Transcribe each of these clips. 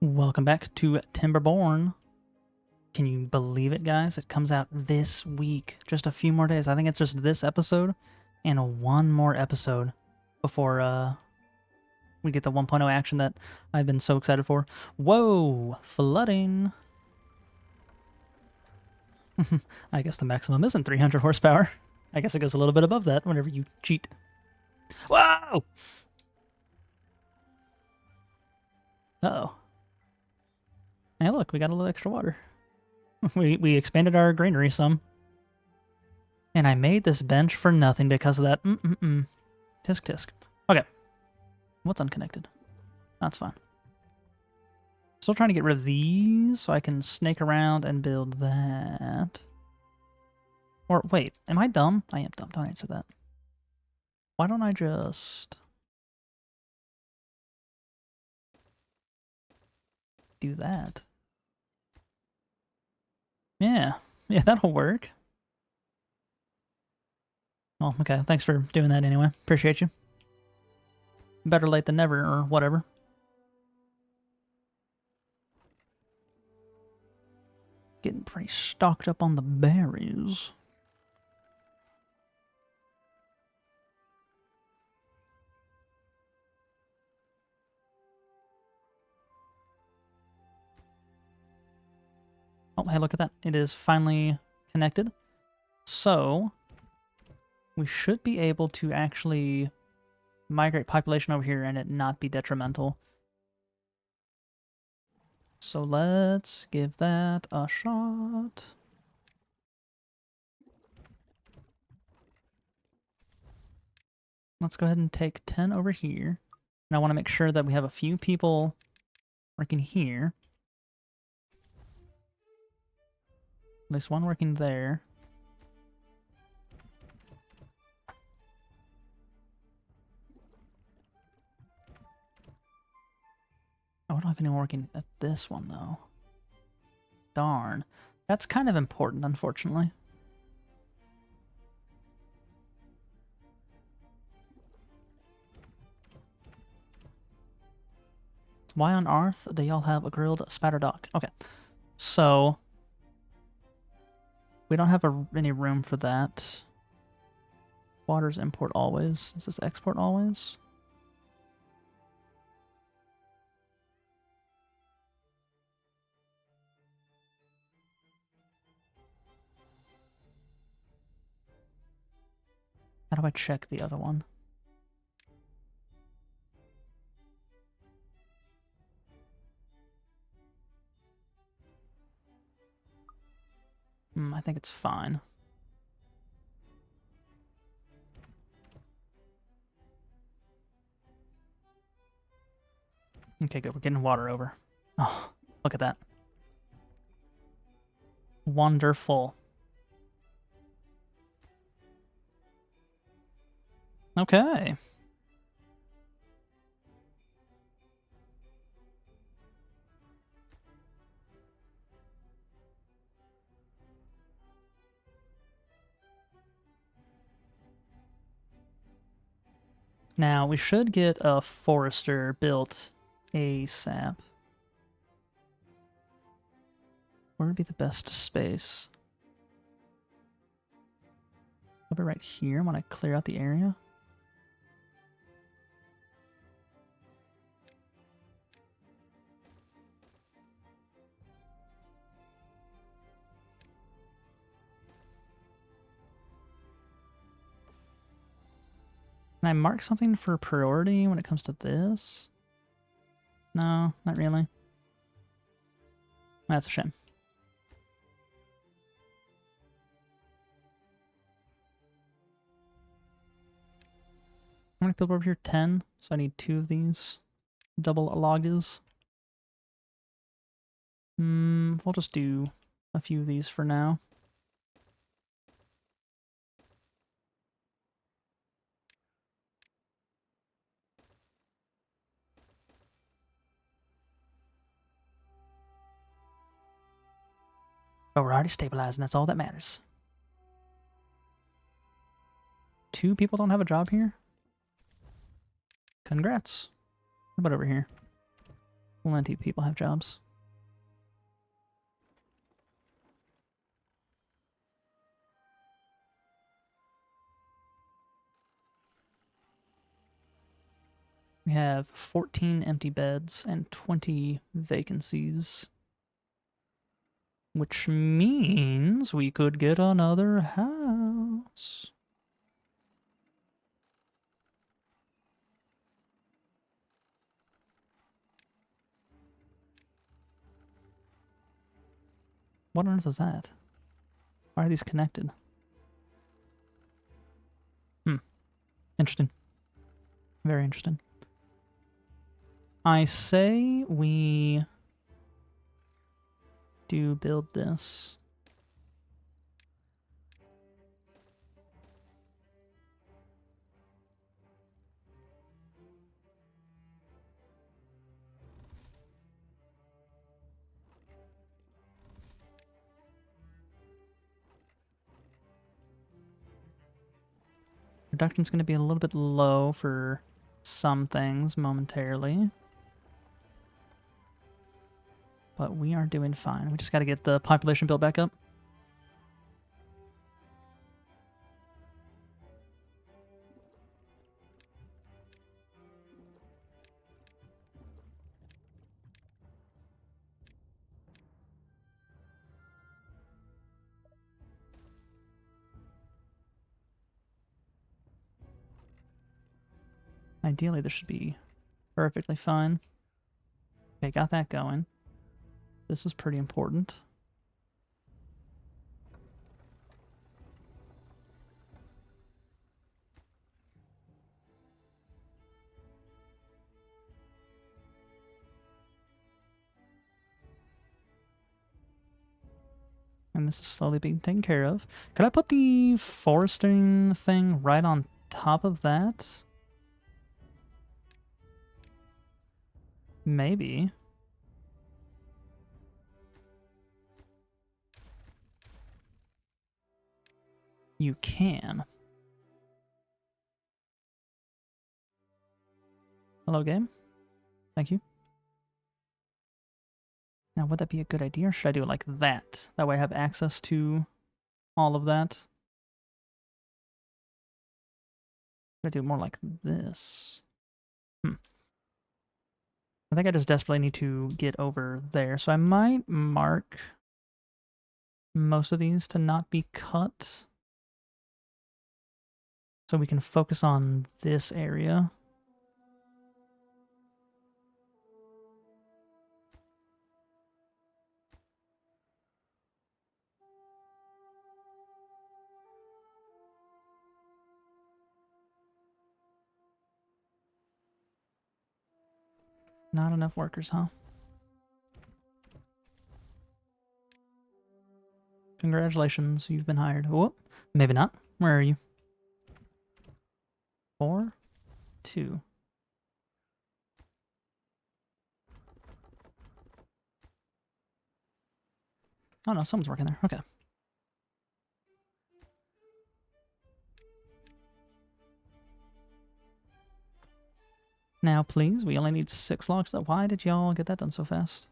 Welcome back to Timberborn. Can you believe it, guys? It comes out this week. Just a few more days. I think it's just this episode and one more episode before we get the 1.0 action that I've been so excited for. Whoa! Flooding! I guess the maximum isn't 300 horsepower. I guess it goes a little bit above that whenever you cheat. Whoa! Uh-oh. Hey, look, we got a little extra water. we expanded our granary some. And I made this bench for nothing because of that. Tisk tisk. Okay. What's unconnected? That's fine. Still trying to get rid of these so I can snake around and build that. Or wait, am I dumb? I am dumb. Don't answer that. Why don't I just do that? Yeah. Yeah, that'll work. Well, okay. Thanks for doing that anyway. Appreciate you. Better late than never, or whatever. Getting pretty stocked up on the berries. Oh, hey, look at that. It is finally connected. So, we should be able to actually migrate population over here and it not be detrimental. So let's give that a shot. Let's go ahead and take 10 over here. And I want to make sure that we have a few people working here. At least one working there. I don't have anyone working at this one, though. Darn. That's kind of important, unfortunately. Why on earth do y'all have a grilled spatter dock? Okay, so we don't have any room for that. Water's import always. Is this export always? How do I check the other one? I think it's fine. Okay, good. We're getting water over. Oh, look at that. Wonderful. Okay. Now, we should get a forester built ASAP. Where would be the best space? Probably right here when I clear out the area. Can I mark something for priority when it comes to this? No, not really. That's a shame. How many people over here? 10. So I need 2 of these. Double loggers. We'll just do a few of these for now. But we're already stabilized, and that's all that matters. 2 people don't have a job here? Congrats. What about over here? Plenty of people have jobs. We have 14 empty beds and 20 vacancies. Which means we could get another house. What on earth is that? Why are these connected? Interesting. Very interesting. I say we do build this. Production's going to be a little bit low for some things momentarily. But we are doing fine. We just got to get the population built back up. Ideally, this should be perfectly fine. Okay, got that going. This is pretty important. And this is slowly being taken care of. Could I put the foresting thing right on top of that? Maybe. You can. Hello, game. Thank you. Now, would that be a good idea, or should I do it like that? That way I have access to all of that. Should I do it more like this? I think I just desperately need to get over there. So I might mark most of these to not be cut, so we can focus on this area. Not enough workers, huh? Congratulations, you've been hired. Whoop. Maybe not. Where are you? 4, 2. Oh no, someone's working there. Okay. Now, please, we only need 6 logs. Why did y'all get that done so fast?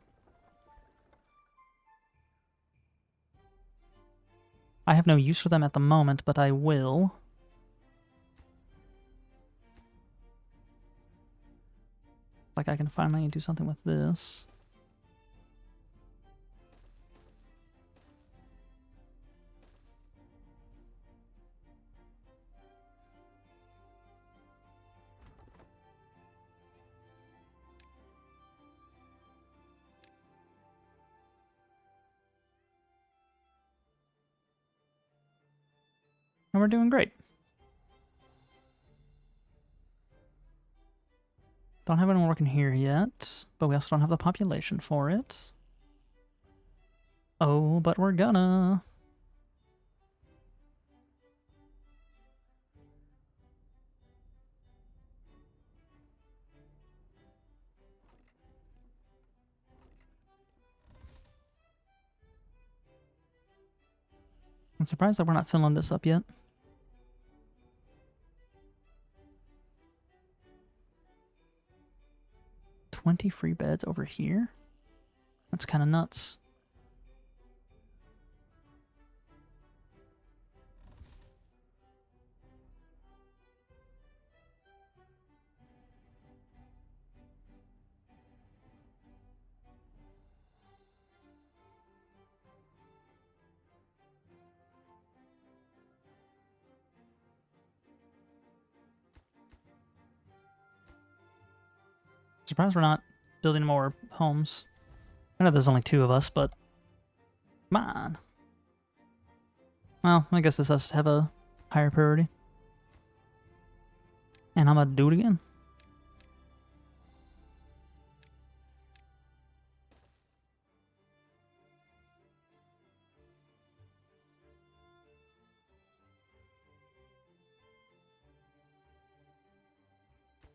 I have no use for them at the moment, but I will. Like, I can finally do something with this. And we're doing great. Don't have anyone working here yet, but we also don't have the population for it. Oh, but we're gonna. I'm surprised that we're not filling this up yet. 20 free beds over here? That's kind of nuts. Surprised we're not building more homes. I know there's only 2 of us, but come on. Well, I guess this has to have a higher priority. And I'm gonna do it again.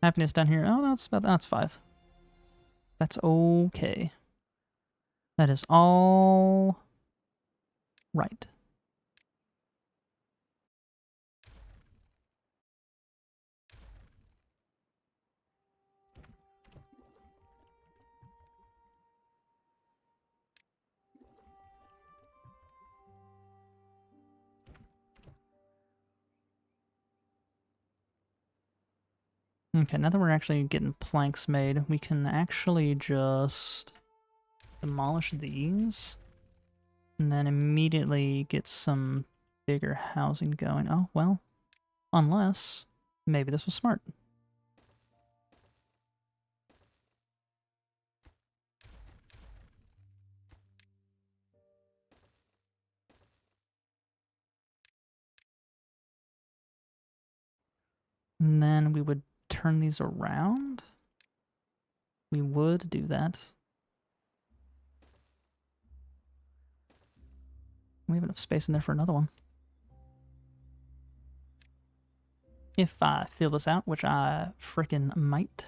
Happiness down here. Oh, that's 5. That's okay. That is all right. Okay, now that we're actually getting planks made, we can actually just demolish these and then immediately get some bigger housing going. Oh, well, unless maybe this was smart. And then we would turn these around. We would do that. We have enough space in there for another one. If I fill this out, which I frickin' might.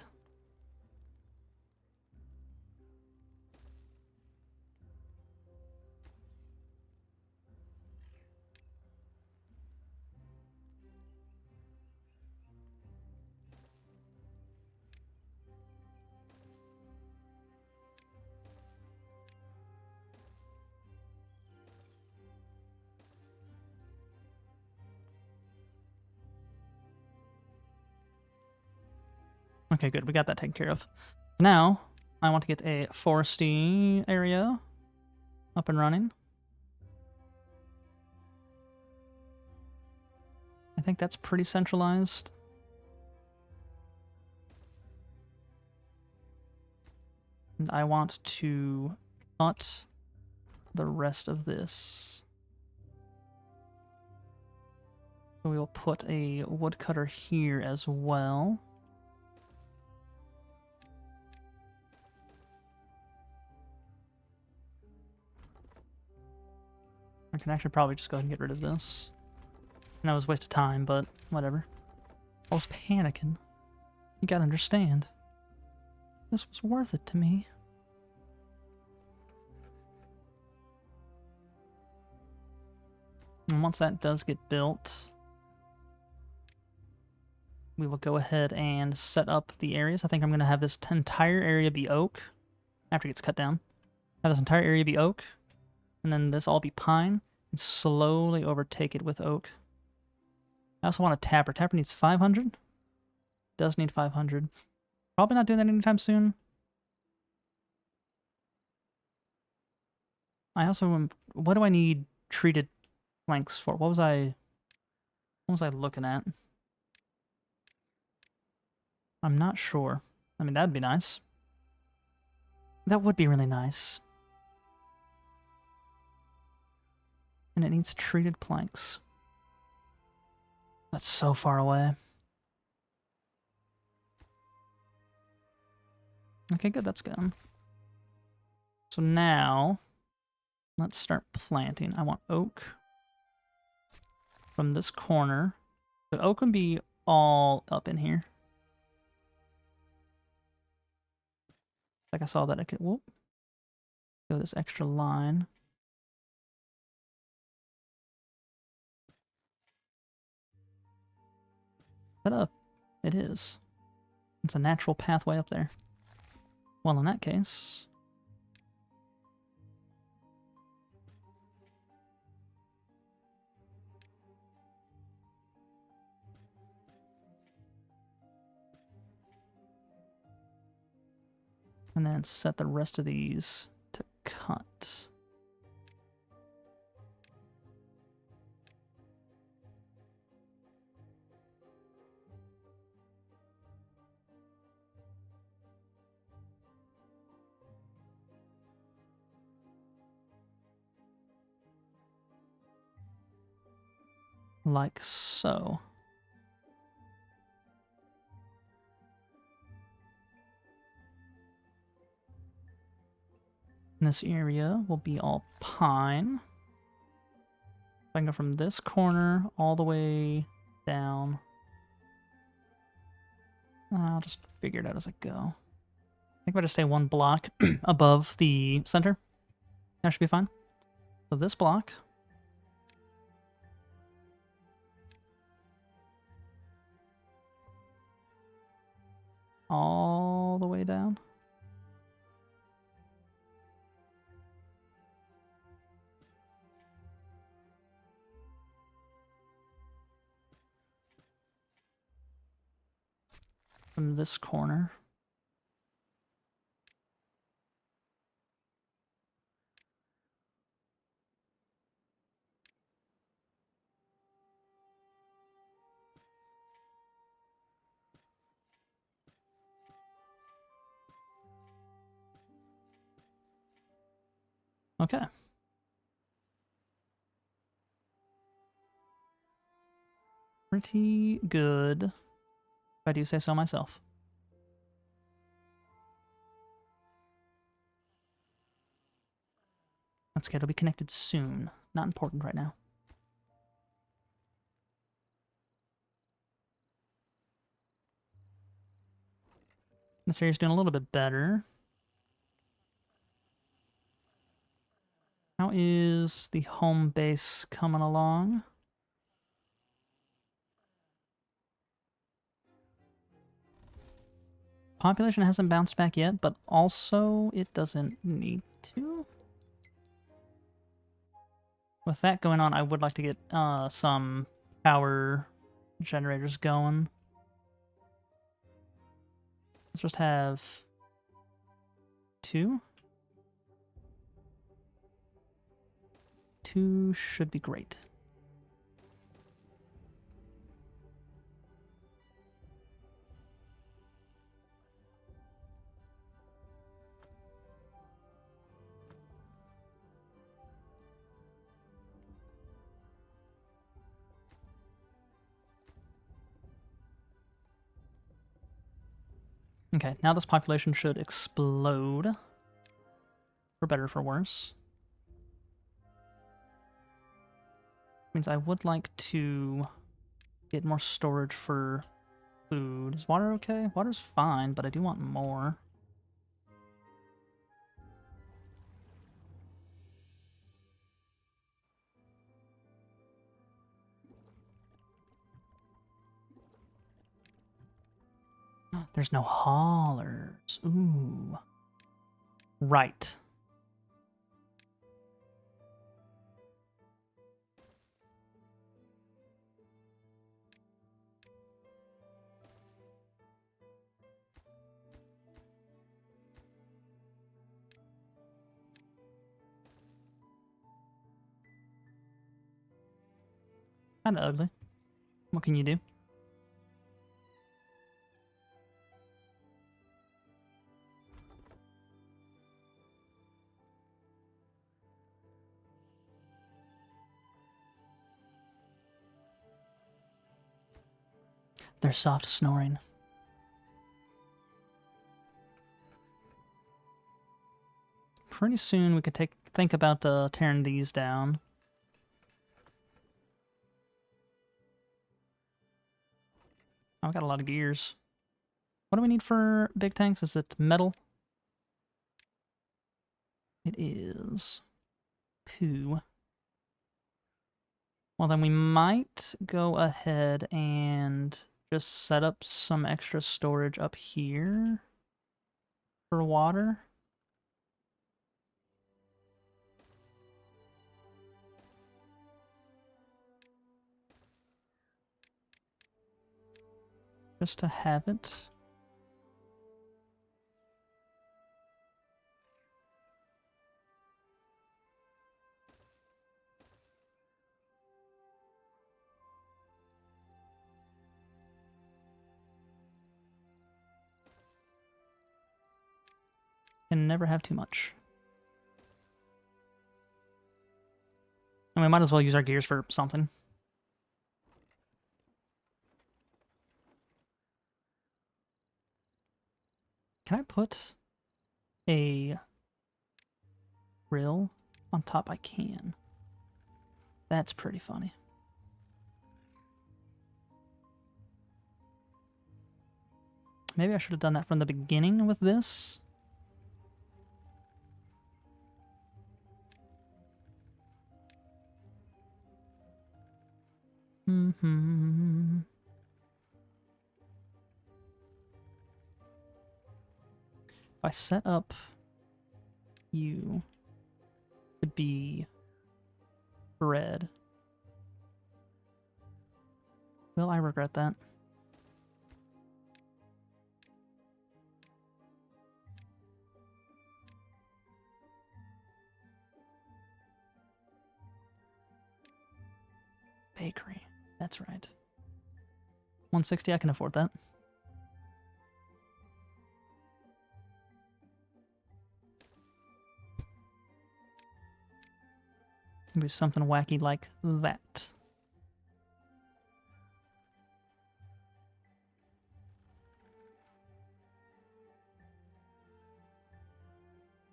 Okay, good. We got that taken care of. Now, I want to get a foresty area up and running. I think that's pretty centralized. And I want to cut the rest of this. So we will put a woodcutter here as well. I can actually probably just go ahead and get rid of this. I know it was a waste of time, but whatever. I was panicking. You gotta understand. This was worth it to me. And once that does get built, we will go ahead and set up the areas. I think I'm going to have this entire area be oak after it gets cut down. Have this entire area be oak, and then this all be pine, and slowly overtake it with oak. I also want a tapper. Tapper needs 500. Does need 500. Probably not doing that anytime soon. I also, what do I need treated planks for? What was I looking at? I'm not sure. I mean, that'd be nice. That would be really nice. And it needs treated planks. That's so far away. Okay, good, that's good. So now, let's start planting. I want oak from this corner. But oak can be all up in here. Like I saw that I could, whoop. Go this extra line. Set up. It is. It's a natural pathway up there. Well, in that case... and then set the rest of these to cut. Like so. And this area will be all pine. I can go from this corner all the way down. I'll just figure it out as I go. I think if I just stay one block above the center, that should be fine. So this block. All the way down. From this corner. Okay. Pretty good, if I do say so myself. That's okay, it'll be connected soon. Not important right now. This area's doing a little bit better. How is the home base coming along? Population hasn't bounced back yet, but also it doesn't need to. With that going on, I would like to get some power generators going. Let's just have 2. 2 should be great. Okay, now this population should explode. For better or for worse. Means I would like to get more storage for food. Is water okay? Water's fine, but I do want more. There's no haulers. Ooh. Right. Kinda ugly. What can you do? They're soft snoring. Pretty soon we could think about tearing these down. Oh, I got a lot of gears. What do we need for big tanks? Is it metal? It is. Poo. Well, then we might go ahead and just set up some extra storage up here. for water. Just to have it. Can never have too much. And we might as well use our gears for something. Can I put a grill on top? I can. That's pretty funny. Maybe I should have done that from the beginning with this. If I set up you, would be bread. Will I regret that? Bakery. That's right. 160, I can afford that. Do something wacky like that.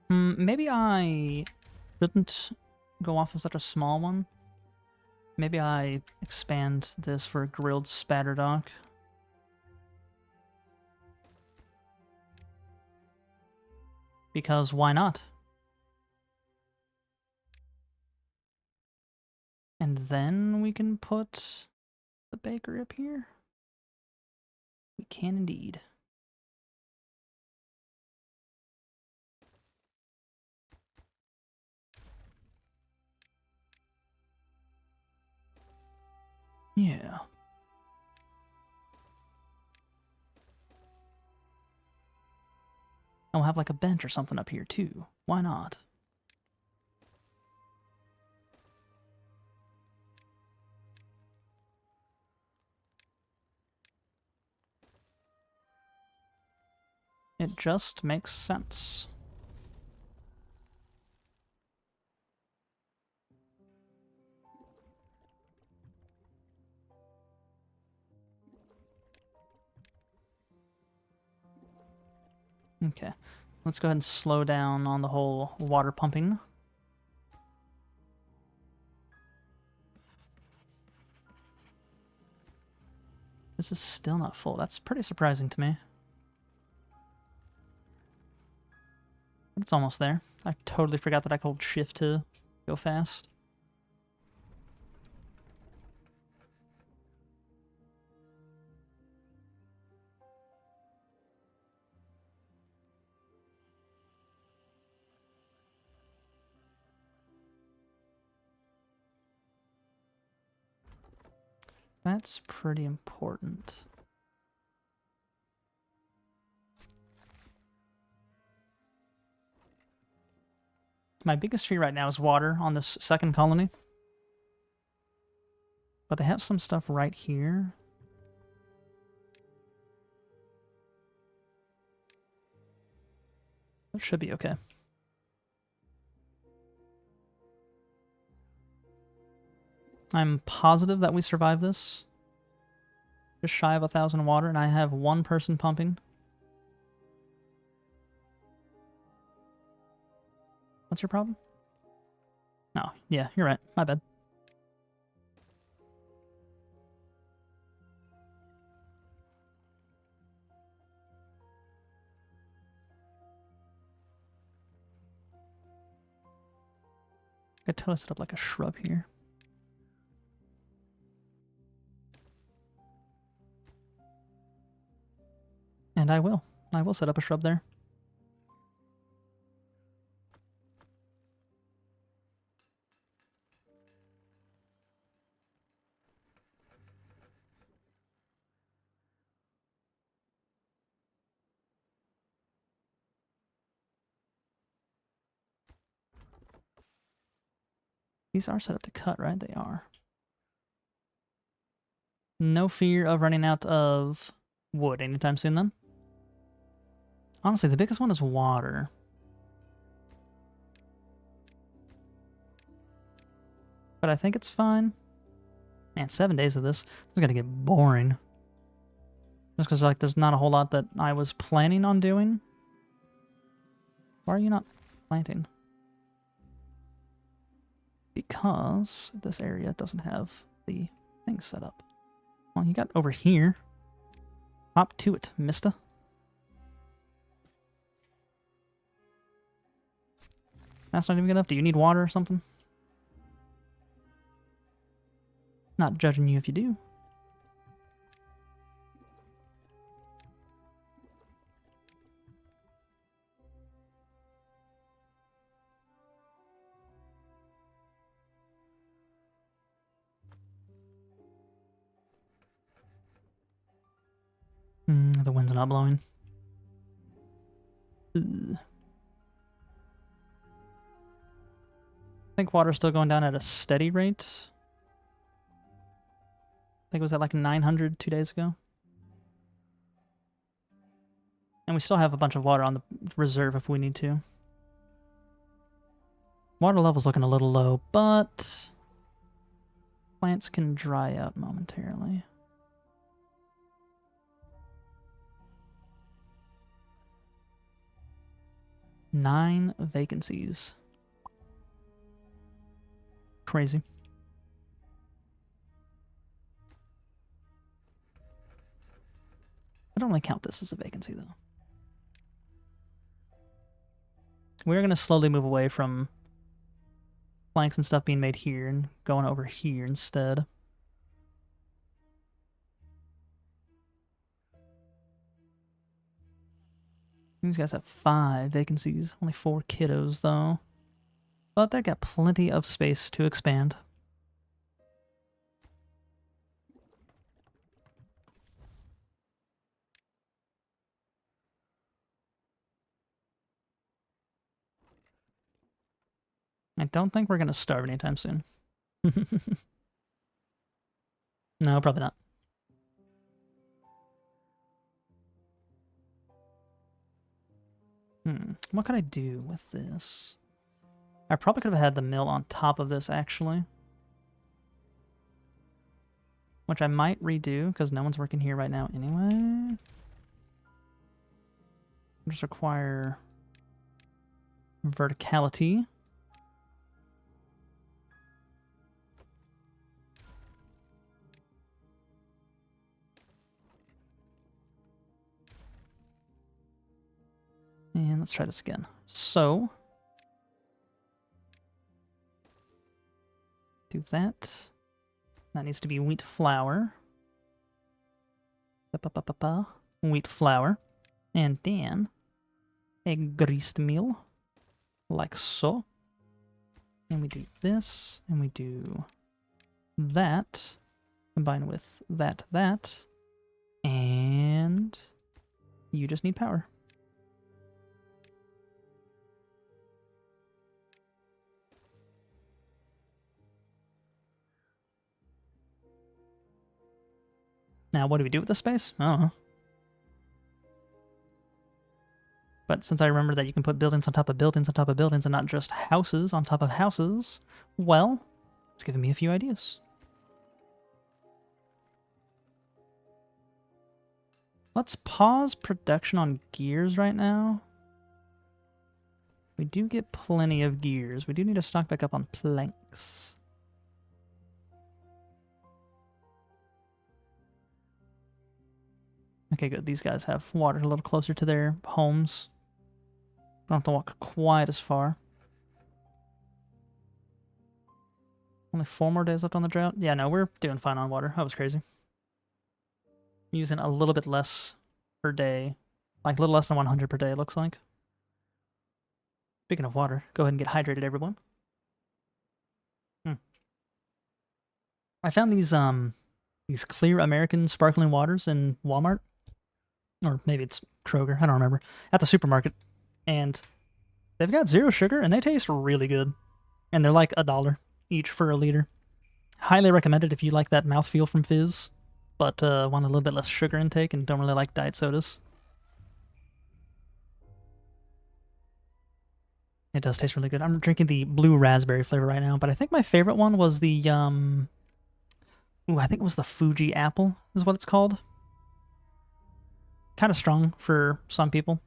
Maybe I shouldn't go off of such a small one. Maybe I expand this for a grilled spatterdock. Because why not? And then we can put the bakery up here. We can indeed. Yeah. And we'll have like a bench or something up here too. Why not? It just makes sense. Okay, let's go ahead and slow down on the whole water pumping. This is still not full. That's pretty surprising to me. But it's almost there. I totally forgot that I could hold shift to go fast. That's pretty important. My biggest tree right now is water on this second colony. But they have some stuff right here. That should be okay. I'm positive that we survive this. Just shy of 1,000 water, and I have one person pumping. What's your problem? Oh, yeah, you're right. My bad. I could totally set up like a shrub here. And I will. I will set up a shrub there. These are set up to cut, right? They are. No fear of running out of wood anytime soon, then. Honestly, the biggest one is water. But I think it's fine. Man, 7 days of this is gonna get boring. Just because, like, there's not a whole lot that I was planning on doing. Why are you not planting? Because this area doesn't have the thing set up. Well, you got over here. Hop to it, mister. That's not even good enough. Do you need water or something? Not judging you if you do. The wind's not blowing. Ugh. I think water's still going down at a steady rate. I think it was at like 900 2 days ago. And we still have a bunch of water on the reserve if we need to. Water level's looking a little low, but plants can dry out momentarily. Nine vacancies. Crazy. I don't really count this as a vacancy, though. We're going to slowly move away from planks and stuff being made here and going over here instead. These guys have 5 vacancies. Only 4 kiddos, though. But they've got plenty of space to expand. I don't think we're going to starve anytime soon. No, probably not. What could I do with this? I probably could have had the mill on top of this, actually. Which I might redo, because no one's working here right now anyway. Just require verticality. And let's try this again. So, do that. That needs to be wheat flour. Wheat flour. And then a grist mill, like so. And we do this, and we do that, combined with that, and you just need power. Now, what do we do with this space? I don't know. But since I remember that you can put buildings on top of buildings on top of buildings and not just houses on top of houses, well, it's giving me a few ideas. Let's pause production on gears right now. We do get plenty of gears. We do need to stock back up on planks. Okay, good. These guys have water a little closer to their homes. Don't have to walk quite as far. Only 4 more days left on the drought? Yeah, no, we're doing fine on water. That was crazy. Using a little bit less per day. Like, a little less than 100 per day, it looks like. Speaking of water, go ahead and get hydrated, everyone. I found these clear American sparkling waters in Walmart. Or maybe it's Kroger, I don't remember. At the supermarket. And they've got 0 sugar, and they taste really good. And they're like $1. each for a liter. Highly recommended if you like that mouthfeel from Fizz, but want a little bit less sugar intake and don't really like diet sodas. It does taste really good. I'm drinking the blue raspberry flavor right now, but I think my favorite one was the, I think it was the Fuji apple is what it's called. Kind of strong for some people,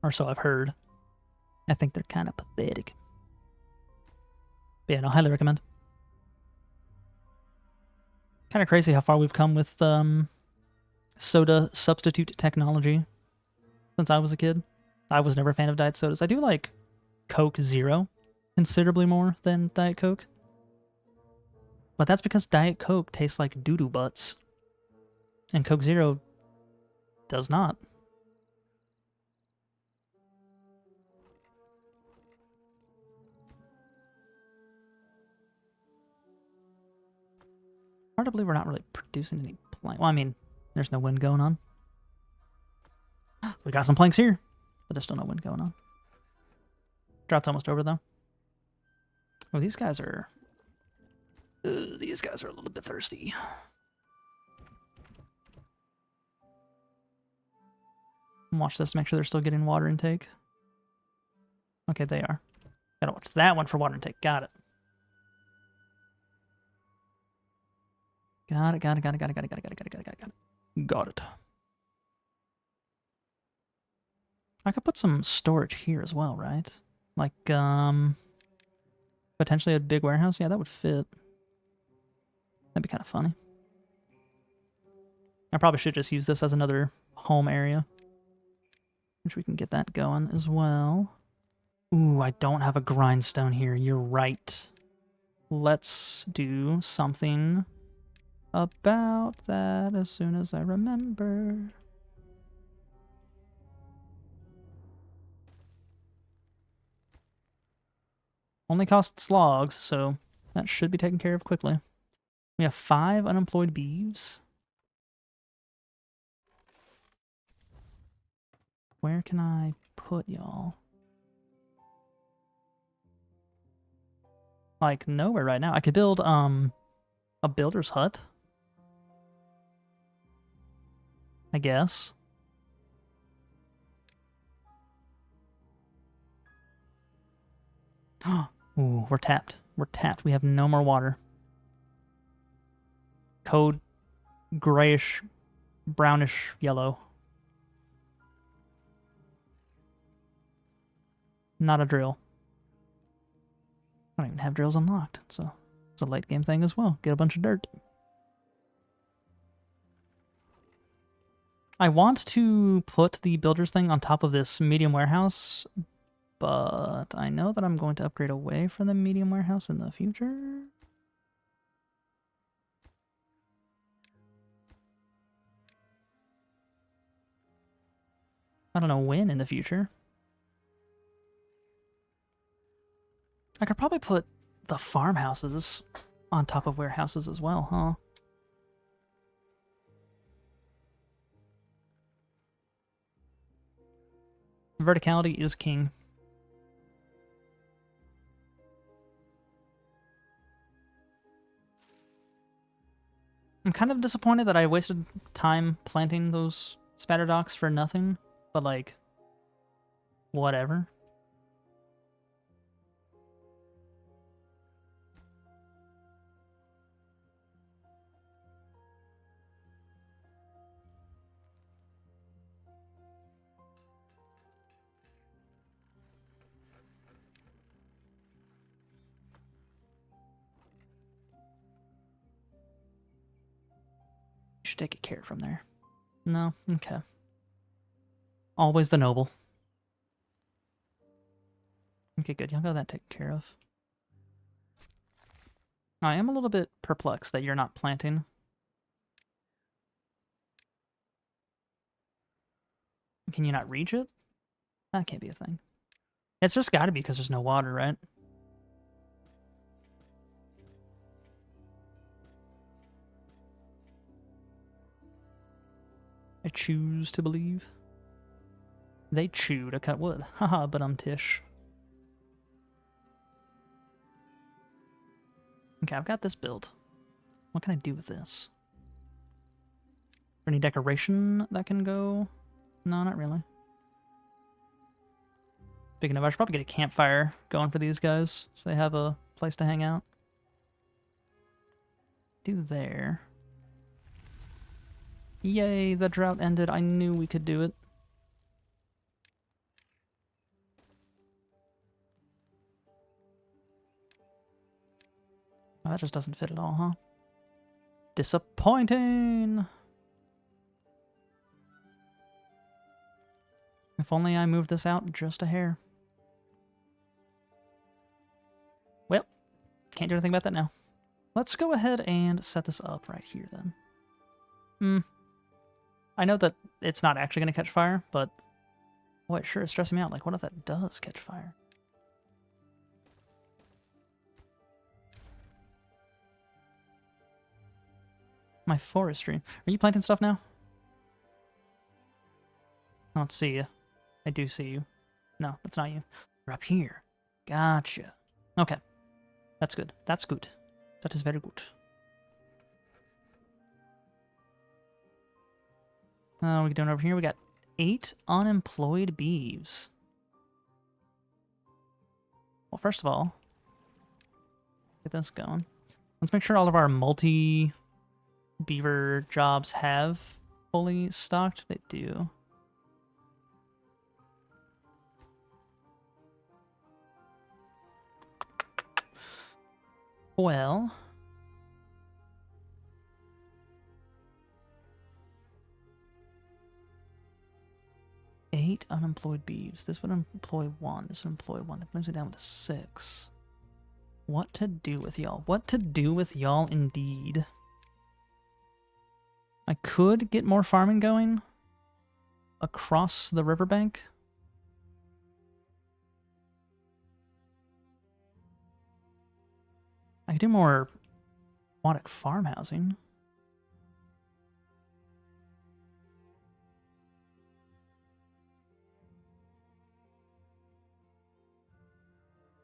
or so I've heard. I think they're kind of pathetic. But yeah, no, highly recommend. Kind of crazy how far we've come with soda substitute technology since I was a kid. I was never a fan of diet sodas. I do like Coke Zero considerably more than Diet Coke. But that's because Diet Coke tastes like doo-doo butts. And Coke Zero does not. Hard to believe we're not really producing any plank. Well, I mean, there's no wind going on. We got some planks here, but there's still no wind going on. Drought's almost over, though. Oh, these guys are a little bit thirsty. Watch this to make sure they're still getting water intake. Okay, they are. Gotta watch that one for water intake. Got it. Got it. Got it. I could put some storage here as well, right? Like, potentially a big warehouse? Yeah, that would fit. That'd be kind of funny. I probably should just use this as another home area. Which we can get that going as well. Ooh, I don't have a grindstone here. You're right. Let's do something about that as soon as I remember. Only costs logs, so that should be taken care of quickly. We have 5 unemployed beeves. Where can I put y'all? Like, nowhere right now. I could build, a builder's hut. I guess. Ooh, we're tapped. We're tapped. We have no more water. Code grayish, brownish yellow. Not a drill. I don't even have drills unlocked, so it's a late game thing as well. Get a bunch of dirt. I want to put the builder's thing on top of this medium warehouse, but I know that I'm going to upgrade away from the medium warehouse in the future. I don't know when in the future. I could probably put the farmhouses on top of warehouses as well, huh? Verticality is king. I'm kind of disappointed that I wasted time planting those spatter docks for nothing, but like, whatever. Should take a carrot from there. No? Okay. Always the noble. Okay, good. Y'all got that taken care of. I am a little bit perplexed that you're not planting. Can you not reach it? That can't be a thing. It's just gotta be because there's no water, right? I choose to believe. They chew to cut wood. Haha, but I'm Tish. Okay, I've got this built. What can I do with this? Any decoration that can go? No, not really. Speaking of, I should probably get a campfire going for these guys so they have a place to hang out. Do there. Yay, the drought ended. I knew we could do it. Oh, that just doesn't fit at all, huh? Disappointing! If only I moved this out just a hair. Well, can't do anything about that now. Let's go ahead and set this up right here then. I know that it's not actually going to catch fire, but boy, it sure is stressing me out. Like, what if that does catch fire? My forestry. Are you planting stuff now? I don't see you. I do see you. No, that's not you. You're up here. Gotcha. Okay. That's good. That's good. That is very good. What are we doing over here? We got 8 unemployed beeves. Well, first of all, get this going. Let's make sure all of our multi-beaver jobs have fully stocked. They do. Well, eight unemployed beeves. This would employ 1. This would employ 1. That brings me down to 6. What to do with y'all? What to do with y'all indeed. I could get more farming going across the riverbank. I could do more aquatic farm housing.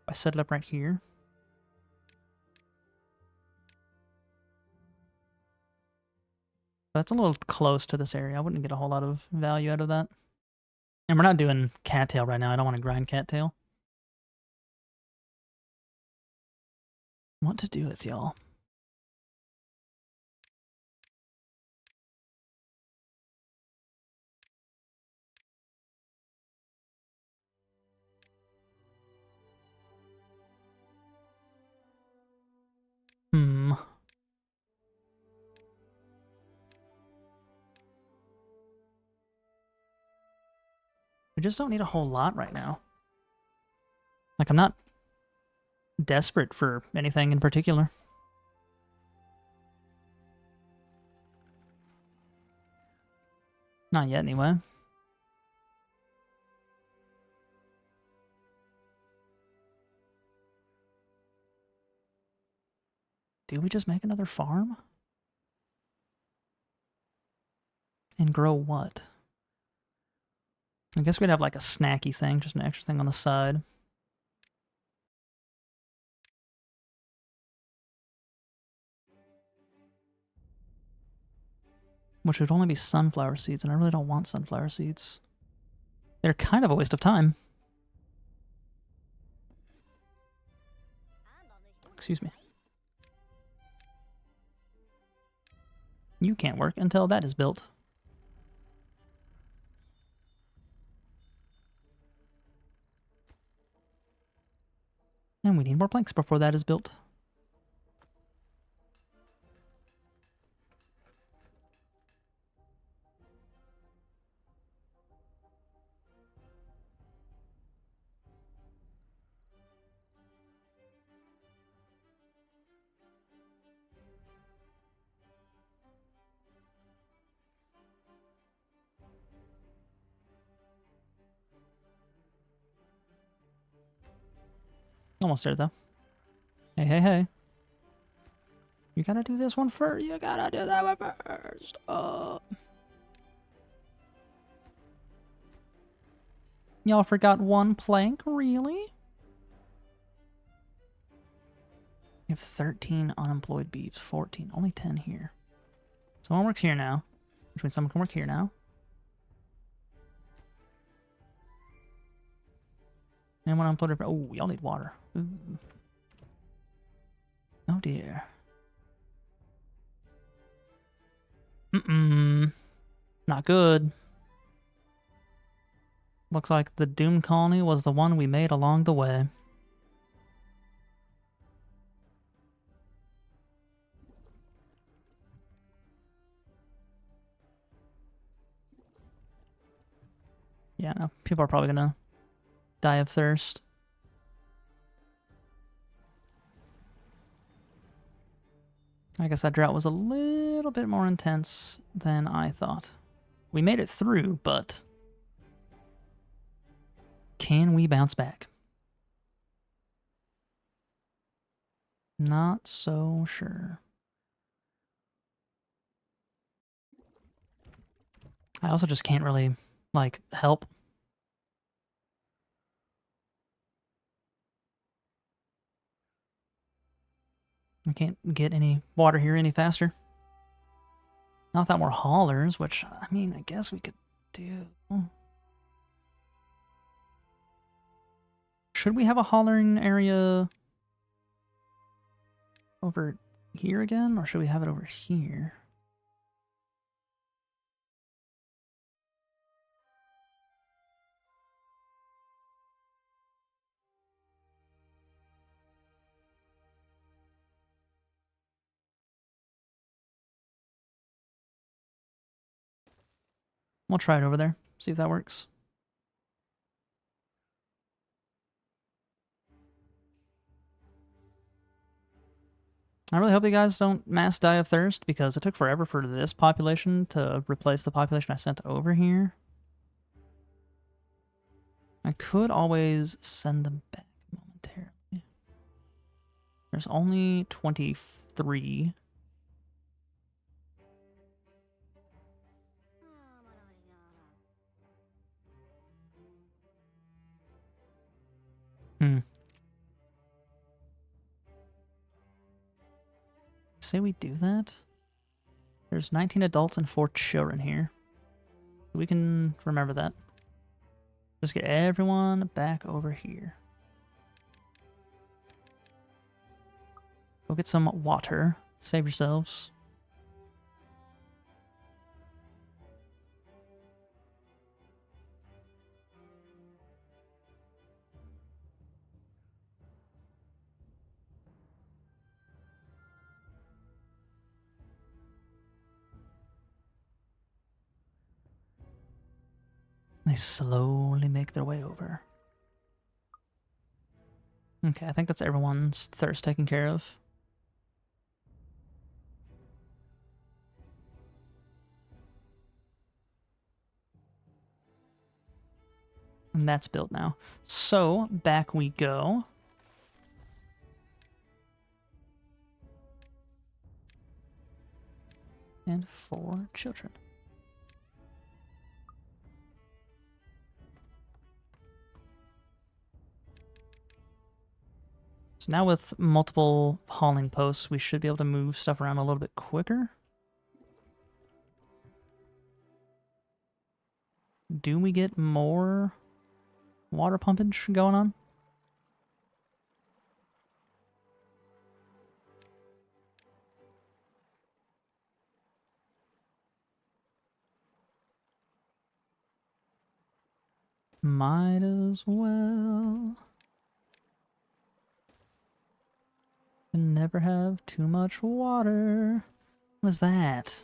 I set it up right here. That's a little close to this area. I wouldn't get a whole lot of value out of that. And we're not doing cattail right now. I don't want to grind cattail. What to do with y'all? We just don't need a whole lot right now. Like, I'm not desperate for anything in particular. Not yet, anyway. Do we just make another farm? And grow what? I guess we'd have like a snacky thing, just an extra thing on the side. Which would only be sunflower seeds, and I really don't want sunflower seeds. They're kind of a waste of time. Excuse me. You can't work until that is built. And we need more planks before that is built. Almost there, though. Hey, hey, hey. You gotta do this one first. You gotta do that one first. Y'all forgot one plank? Really? We have 13 unemployed beeves, 14, only 10 here. Someone works here now, which means someone can work here now. And one unemployed. Oh, y'all need water. Ooh. Oh dear. Not good. Looks like the Doom Colony was the one we made along the way. Yeah, no, people are probably gonna die of thirst. I guess that drought was a little bit more intense than I thought. We made it through, but can we bounce back? Not so sure. I also just can't really, like, help. I can't get any water here any faster. Not without more haulers, which, I mean, I guess we could do. Should we have a haulering area over here again, or should we have it over here? We'll try it over there, see if that works. I really hope you guys don't mass die of thirst, because it took forever for this population to replace the population I sent over here. I could always send them back momentarily. There's only 23. Say we do that? There's 19 adults and 4 children here. We can remember that. Just get everyone back over here. Go get some water. Save yourselves. They slowly make their way over. Okay, I think that's everyone's thirst taken care of. And that's built now. So, back we go. And 4 children. So now with multiple hauling posts, we should be able to move stuff around a little bit quicker. Do we get more water pumpage going on? Might as well. Can never have too much water. What is that?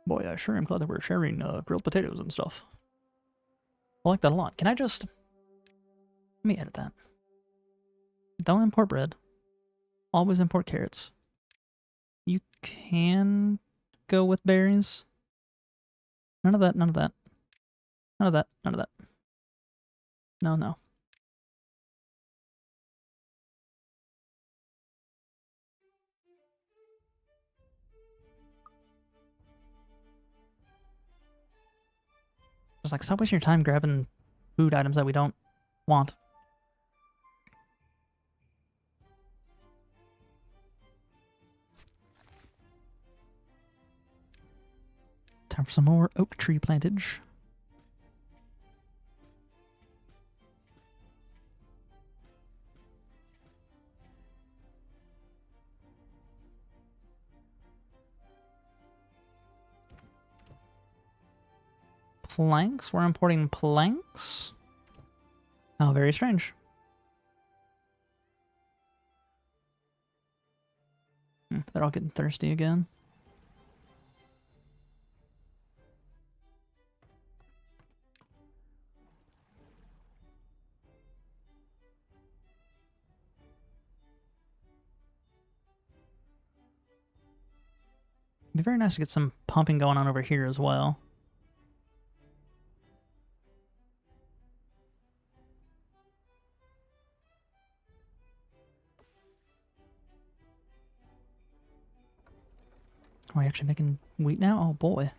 Boy, I sure am glad that we're sharing grilled potatoes and stuff. I like that a lot. Can I just... Let me edit that. Don't import bread. Always import carrots. You can go with berries. None of that, none of that. None of that, none of that. No, no. Just like, stop wasting your time grabbing food items that we don't want. Time for some more oak tree plantage. Planks? We're importing planks? Oh, very strange. They're all getting thirsty again. It'd be very nice to get some pumping going on over here as well. Are we actually making wheat now? Oh boy.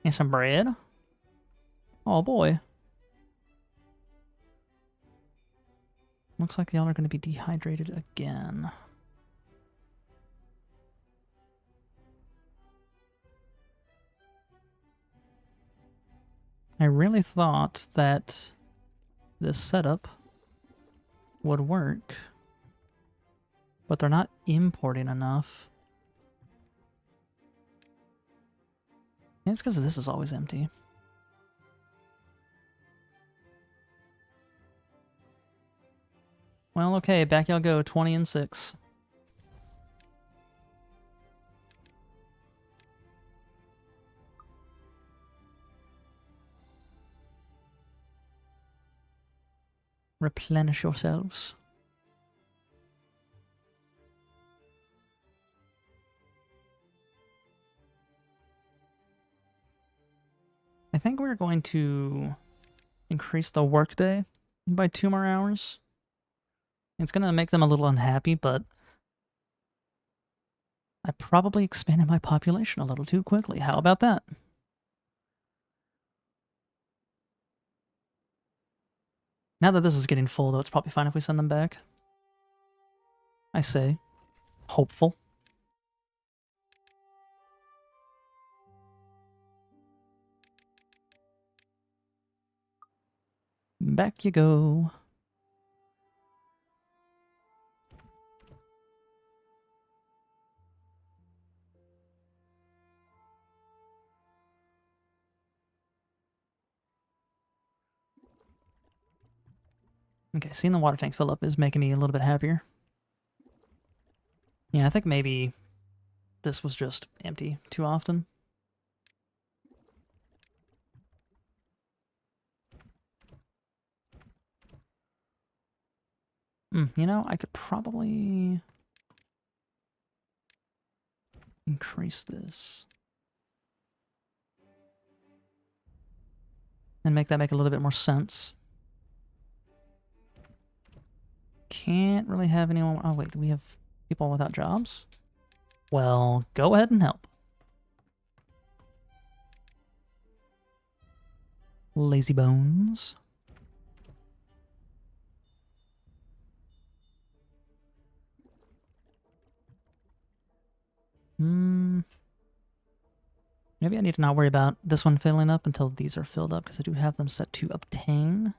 And some bread? Oh boy. Looks like y'all are going to be dehydrated again. I really thought that this setup would work, but they're not importing enough. Yeah, it's because this is always empty. Well, okay, back y'all go, 20 and 6. Replenish yourselves. I think we're going to increase the workday by 2 more hours. It's going to make them a little unhappy, but I probably expanded my population a little too quickly. How about that? Now that this is getting full, though, it's probably fine if we send them back. I say, hopeful. Back you go. Okay, seeing the water tank fill up is making me a little bit happier. Yeah, I think maybe this was just empty too often. You know, I could probably increase this. And make that make a little bit more sense. Can't really have anyone... Oh, wait, do we have people without jobs? Well, go ahead and help. Lazy bones. Maybe I need to not worry about this one filling up until these are filled up, because I do have them set to obtain.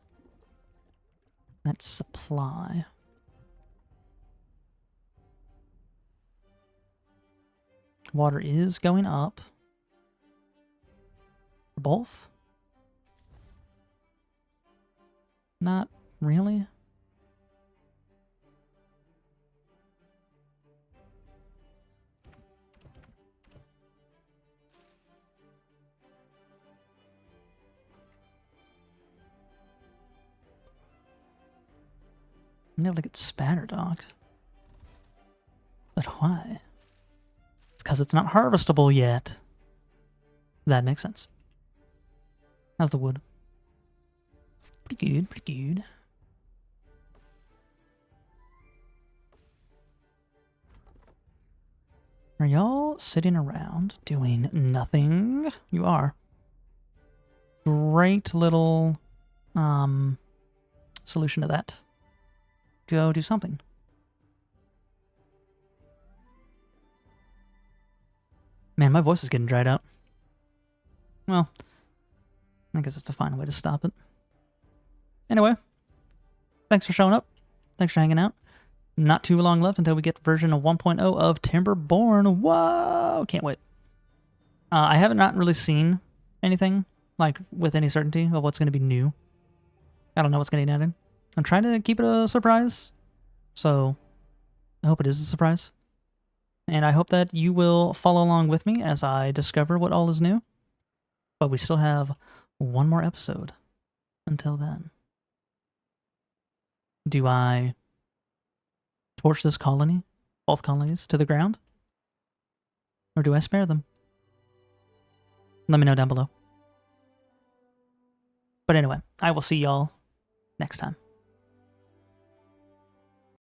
That's supply. Water is going up. For both? Not really. I'm able to get spatter, dog. But why? It's because it's not harvestable yet. That makes sense. How's the wood? Pretty good, pretty good. Are y'all sitting around doing nothing? You are. great little solution to that. Go do something. Man, my voice is getting dried out. Well, I guess it's a fine way to stop it. Anyway, thanks for showing up. Thanks for hanging out. Not too long left until we get version 1.0 of Timberborn. Whoa! Can't wait. I haven't not really seen anything, like, with any certainty of what's going to be new. I don't know what's going to get added. I'm trying to keep it a surprise, so I hope it is a surprise. And I hope that you will follow along with me as I discover what all is new. But we still have one more episode until then. Do I torch this colony, both colonies, to the ground? Or do I spare them? Let me know down below. But anyway, I will see y'all next time.